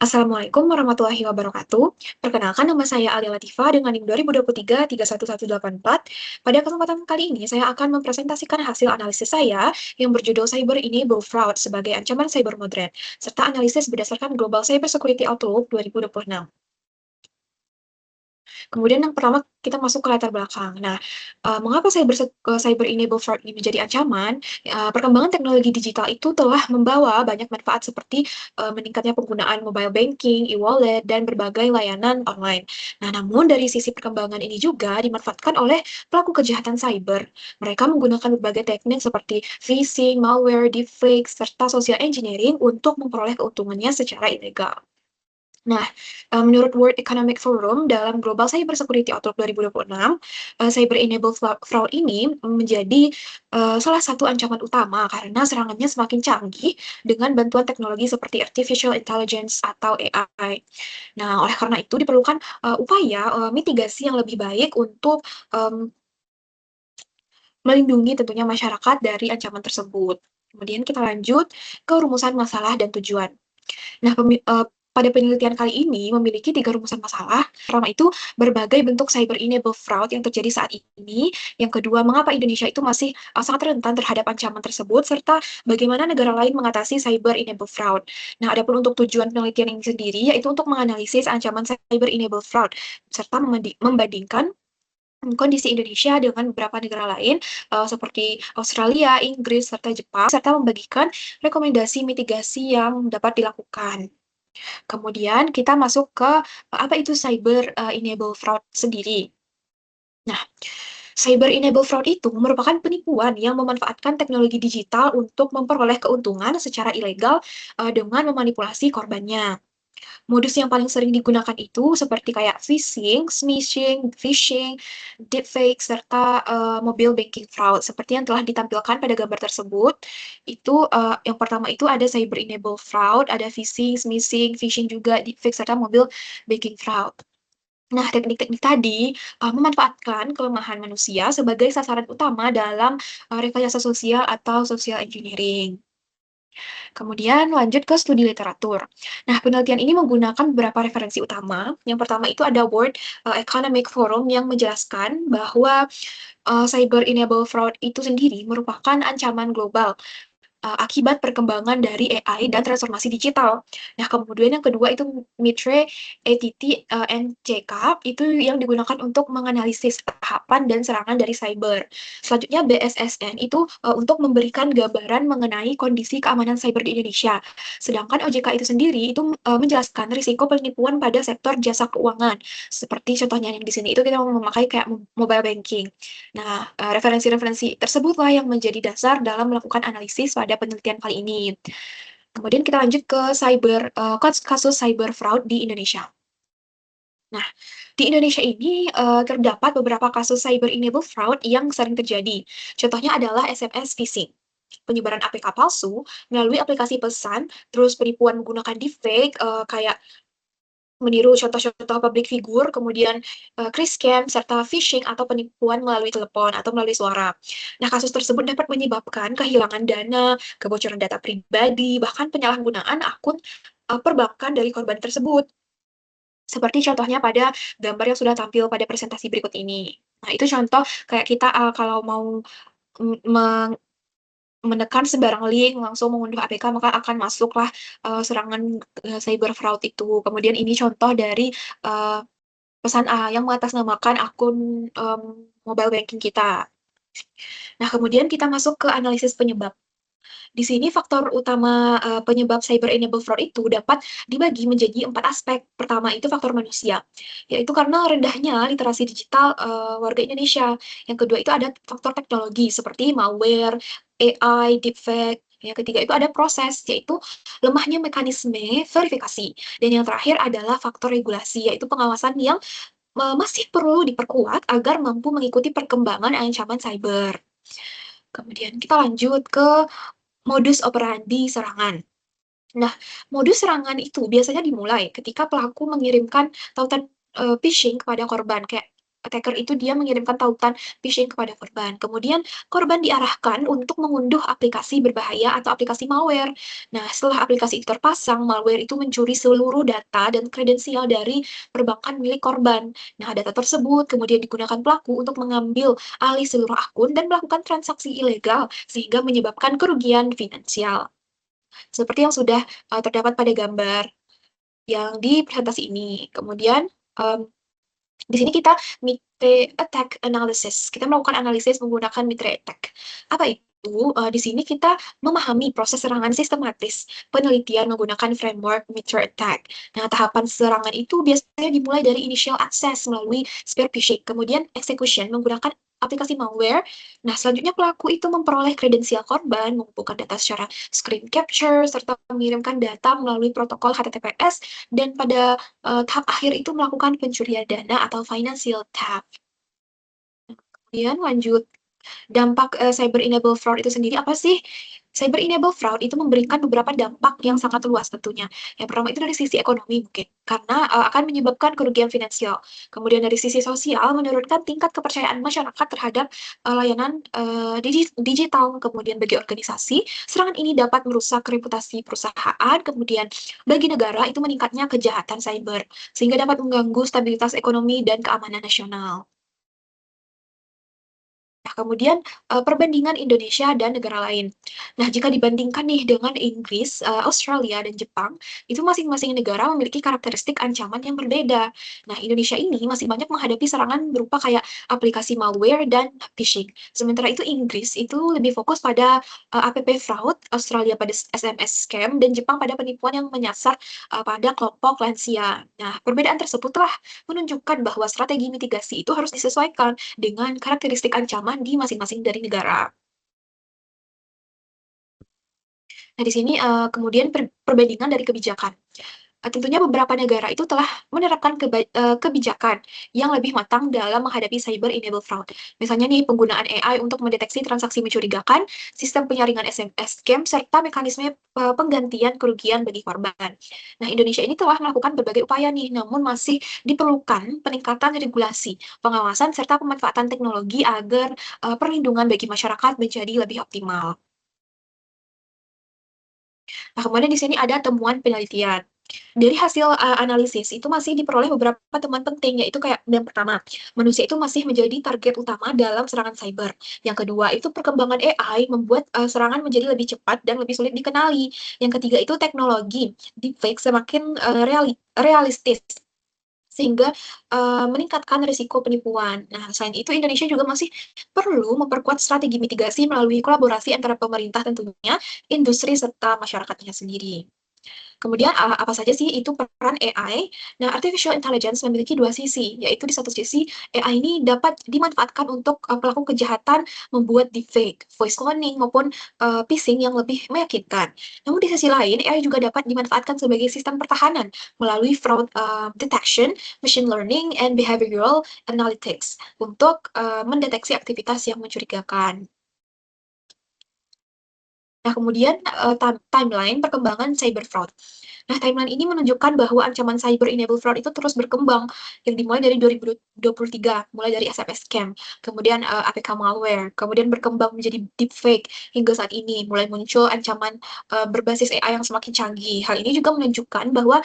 Assalamualaikum warahmatullahi wabarakatuh. Perkenalkan nama saya Alia Latifa dengan NIM 2023-31184. Pada kesempatan kali ini saya akan mempresentasikan hasil analisis saya yang berjudul Cyber Enabled Fraud sebagai ancaman cyber modern, serta analisis berdasarkan Global Cyber Security Outlook 2026. Kemudian yang pertama kita masuk ke latar belakang. Nah, mengapa cyber enabled fraud ini menjadi ancaman? Perkembangan teknologi digital itu telah membawa banyak manfaat seperti meningkatnya penggunaan mobile banking, e-wallet, dan berbagai layanan online. Nah, namun dari sisi perkembangan ini juga dimanfaatkan oleh pelaku kejahatan cyber. Mereka menggunakan berbagai teknik seperti phishing, malware, deepfake, serta social engineering untuk memperoleh keuntungannya secara ilegal. Nah, menurut World Economic Forum dalam Global Cyber Security Outlook 2026, cyber enabled fraud ini menjadi salah satu ancaman utama karena serangannya semakin canggih dengan bantuan teknologi seperti artificial intelligence atau AI. Nah, oleh karena itu diperlukan upaya mitigasi yang lebih baik untuk melindungi tentunya masyarakat dari ancaman tersebut. Kemudian kita lanjut ke rumusan masalah dan tujuan. Nah, pada penelitian kali ini memiliki 3 rumusan masalah. Pertama itu, berbagai bentuk cyber enabled fraud yang terjadi saat ini. Yang kedua, mengapa Indonesia itu masih sangat rentan terhadap ancaman tersebut, serta bagaimana negara lain mengatasi cyber enabled fraud. Nah, adapun untuk tujuan penelitian ini sendiri, yaitu untuk menganalisis ancaman cyber enabled fraud, serta membandingkan kondisi Indonesia dengan beberapa negara lain seperti Australia, Inggris, serta Jepang, serta membagikan rekomendasi mitigasi yang dapat dilakukan. Kemudian kita masuk ke apa itu cyber enable fraud sendiri. Nah, cyber enable fraud itu merupakan penipuan yang memanfaatkan teknologi digital untuk memperoleh keuntungan secara ilegal dengan memanipulasi korbannya. Modus yang paling sering digunakan itu seperti kayak phishing, deepfake, serta mobile banking fraud. Seperti yang telah ditampilkan pada gambar tersebut, itu yang pertama itu ada cyber enable fraud, ada phishing juga, deepfake, serta mobile banking fraud. Nah, teknik-teknik tadi memanfaatkan kelemahan manusia sebagai sasaran utama dalam rekayasa sosial atau social engineering. Kemudian lanjut ke studi literatur. Nah, penelitian ini menggunakan beberapa referensi utama. Yang pertama itu ada World Economic Forum yang menjelaskan bahwa cyber enable fraud itu sendiri merupakan ancaman global akibat perkembangan dari AI dan transformasi digital. Nah, kemudian yang kedua itu Mitre, ETT, NCK itu yang digunakan untuk menganalisis tahapan dan serangan dari cyber. Selanjutnya BSSN itu untuk memberikan gambaran mengenai kondisi keamanan cyber di Indonesia. Sedangkan OJK itu sendiri itu menjelaskan risiko penipuan pada sektor jasa keuangan. Seperti contohnya yang di sini itu kita memakai kayak mobile banking. Nah, referensi-referensi tersebutlah yang menjadi dasar dalam melakukan analisis pada penelitian kali ini. Kemudian kita lanjut ke kasus cyber fraud di Indonesia. Nah, di Indonesia ini terdapat beberapa kasus cyber enabled fraud yang sering terjadi. Contohnya adalah SMS phishing, penyebaran APK palsu melalui aplikasi pesan, terus penipuan menggunakan deepfake kayak meniru contoh-contoh public figure, kemudian kris scam, serta phishing atau penipuan melalui telepon atau melalui suara. Nah, kasus tersebut dapat menyebabkan kehilangan dana, kebocoran data pribadi, bahkan penyalahgunaan akun perbankan dari korban tersebut. Seperti contohnya pada gambar yang sudah tampil pada presentasi berikut ini. Nah, itu contoh kayak kita kalau mau mm, menekan sembarang link, langsung mengunduh APK, maka akan masuklah serangan cyber fraud itu. Kemudian ini contoh dari eee, pesan yang mengatasnamakan akun mobile banking kita. Nah, kemudian kita masuk ke analisis penyebab. Di sini faktor utama penyebab cyber enabled fraud itu dapat dibagi menjadi 4 aspek. Pertama itu faktor manusia, yaitu karena rendahnya literasi digital warga Indonesia. Yang kedua itu ada faktor teknologi seperti malware, AI, deepfake. Yang ketiga itu ada proses, yaitu lemahnya mekanisme verifikasi. Dan yang terakhir adalah faktor regulasi, yaitu pengawasan yang masih perlu diperkuat agar mampu mengikuti perkembangan ancaman cyber. Kemudian kita lanjut ke modus operandi serangan. Nah, modus serangan itu biasanya dimulai ketika pelaku mengirimkan tautan phishing kepada korban, kayak attacker itu dia mengirimkan tautan phishing kepada korban. Kemudian korban diarahkan untuk mengunduh aplikasi berbahaya atau aplikasi malware. Nah, setelah aplikasi itu terpasang, malware itu mencuri seluruh data dan kredensial dari perbankan milik korban. Nah, data tersebut kemudian digunakan pelaku untuk mengambil alih seluruh akun dan melakukan transaksi ilegal sehingga menyebabkan kerugian finansial. Seperti yang sudah terdapat pada gambar yang di presentasi ini. Kemudian, di sini kita Mitre Attack Analysis. Kita melakukan analisis menggunakan Mitre Attack. Apa itu? Di sini kita memahami proses serangan sistematis, penelitian menggunakan framework Mitre Attack. Nah, tahapan serangan itu biasanya dimulai dari initial access melalui spear phishing, kemudian execution menggunakan aplikasi malware. Nah, selanjutnya pelaku itu memperoleh kredensial korban, mengumpulkan data secara screen capture, serta mengirimkan data melalui protokol HTTPS, dan pada tahap akhir itu melakukan pencurian dana atau financial theft. Kemudian lanjut, dampak cyber enable fraud itu sendiri apa sih? Cyber enable fraud itu memberikan beberapa dampak yang sangat luas tentunya. Yang pertama itu dari sisi ekonomi mungkin, karena akan menyebabkan kerugian finansial. Kemudian dari sisi sosial, menurunkan tingkat kepercayaan masyarakat terhadap layanan digital. Kemudian bagi organisasi, serangan ini dapat merusak reputasi perusahaan. Kemudian bagi negara itu meningkatnya kejahatan cyber, sehingga dapat mengganggu stabilitas ekonomi dan keamanan nasional. Nah, kemudian, perbandingan Indonesia dan negara lain. Nah, jika dibandingkan nih dengan Inggris, Australia, dan Jepang, itu masing-masing negara memiliki karakteristik ancaman yang berbeda. Nah, Indonesia ini masih banyak menghadapi serangan berupa kayak aplikasi malware dan phishing. Sementara itu Inggris itu lebih fokus pada, app fraud, Australia pada SMS scam, dan Jepang pada penipuan yang menyasar, pada kelompok lansia. Nah, perbedaan tersebut telah menunjukkan bahwa strategi mitigasi itu harus disesuaikan dengan karakteristik ancaman di masing-masing dari negara. Nah, di sini, kemudian perbandingan dari kebijakan. Tentunya beberapa negara itu telah menerapkan kebijakan yang lebih matang dalam menghadapi cyber enable fraud. Misalnya nih, penggunaan AI untuk mendeteksi transaksi mencurigakan, sistem penyaringan SMS scam, serta mekanisme penggantian kerugian bagi korban. Nah, Indonesia ini telah melakukan berbagai upaya nih, namun masih diperlukan peningkatan regulasi, pengawasan, serta pemanfaatan teknologi agar perlindungan bagi masyarakat menjadi lebih optimal. Nah, kemudian di sini ada temuan penelitian. Dari hasil, analisis itu masih diperoleh beberapa temuan penting, yaitu kayak yang pertama, manusia itu masih menjadi target utama dalam serangan cyber. Yang kedua, itu perkembangan AI membuat, serangan menjadi lebih cepat dan lebih sulit dikenali. Yang ketiga itu teknologi deepfake semakin, realistis, sehingga, meningkatkan risiko penipuan. Nah, selain itu Indonesia juga masih perlu memperkuat strategi mitigasi melalui kolaborasi antara pemerintah tentunya, industri, serta masyarakatnya sendiri. Kemudian, apa saja sih itu peran AI? Nah, artificial intelligence memiliki dua sisi, yaitu di satu sisi AI ini dapat dimanfaatkan untuk, pelaku kejahatan membuat deepfake, voice cloning, maupun, phishing yang lebih meyakinkan. Namun di sisi lain, AI juga dapat dimanfaatkan sebagai sistem pertahanan melalui fraud, detection, machine learning, and behavioral analytics untuk, mendeteksi aktivitas yang mencurigakan. Nah, kemudian, timeline perkembangan cyber fraud. Nah, timeline ini menunjukkan bahwa ancaman cyber enabled fraud itu terus berkembang, yang dimulai dari 2023, mulai dari SMS scam, kemudian, APK malware, kemudian berkembang menjadi deepfake, hingga saat ini mulai muncul ancaman, berbasis AI yang semakin canggih. Hal ini juga menunjukkan bahwa,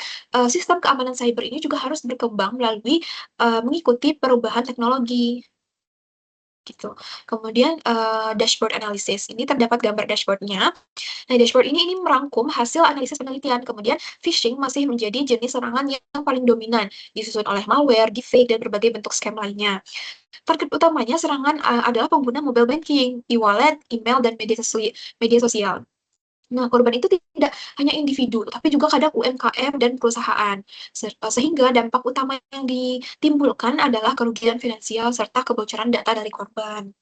sistem keamanan cyber ini juga harus berkembang melalui, mengikuti perubahan teknologi. Gitu. Kemudian, dashboard analysis, ini terdapat gambar dashboard-nya. Nah, dashboard ini merangkum hasil analisis penelitian. Kemudian, phishing masih menjadi jenis serangan yang paling dominan, disusun oleh malware, deepfake, dan berbagai bentuk scam lainnya. Target utamanya serangan, adalah pengguna mobile banking, e-wallet, email, dan media sosial. Nah, korban itu tidak hanya individu, tapi juga kadang UMKM dan perusahaan. Sehingga dampak utama yang ditimbulkan adalah kerugian finansial serta kebocoran data dari korban.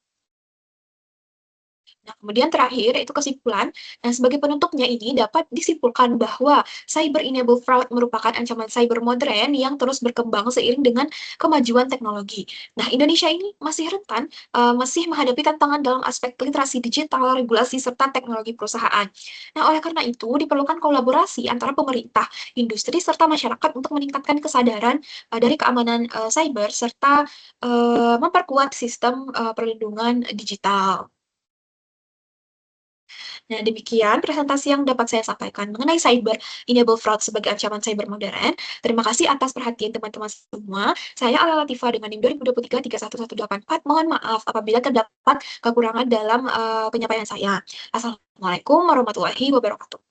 Nah, kemudian terakhir yaitu kesimpulan. Nah, sebagai penutupnya ini dapat disimpulkan bahwa cyber-enabled fraud merupakan ancaman cyber modern yang terus berkembang seiring dengan kemajuan teknologi. Nah, Indonesia ini masih rentan, masih menghadapi tantangan dalam aspek literasi digital, regulasi, serta teknologi perusahaan. Nah, oleh karena itu diperlukan kolaborasi antara pemerintah, industri, serta masyarakat untuk meningkatkan kesadaran dari keamanan cyber serta memperkuat sistem perlindungan digital. Nah, demikian presentasi yang dapat saya sampaikan mengenai cyber enable fraud sebagai ancaman cyber modern. Terima kasih atas perhatian teman-teman semua. Saya Ala Latifah dengan NIM 2023 31184. Mohon maaf apabila terdapat kekurangan dalam penyampaian saya. Assalamualaikum warahmatullahi wabarakatuh.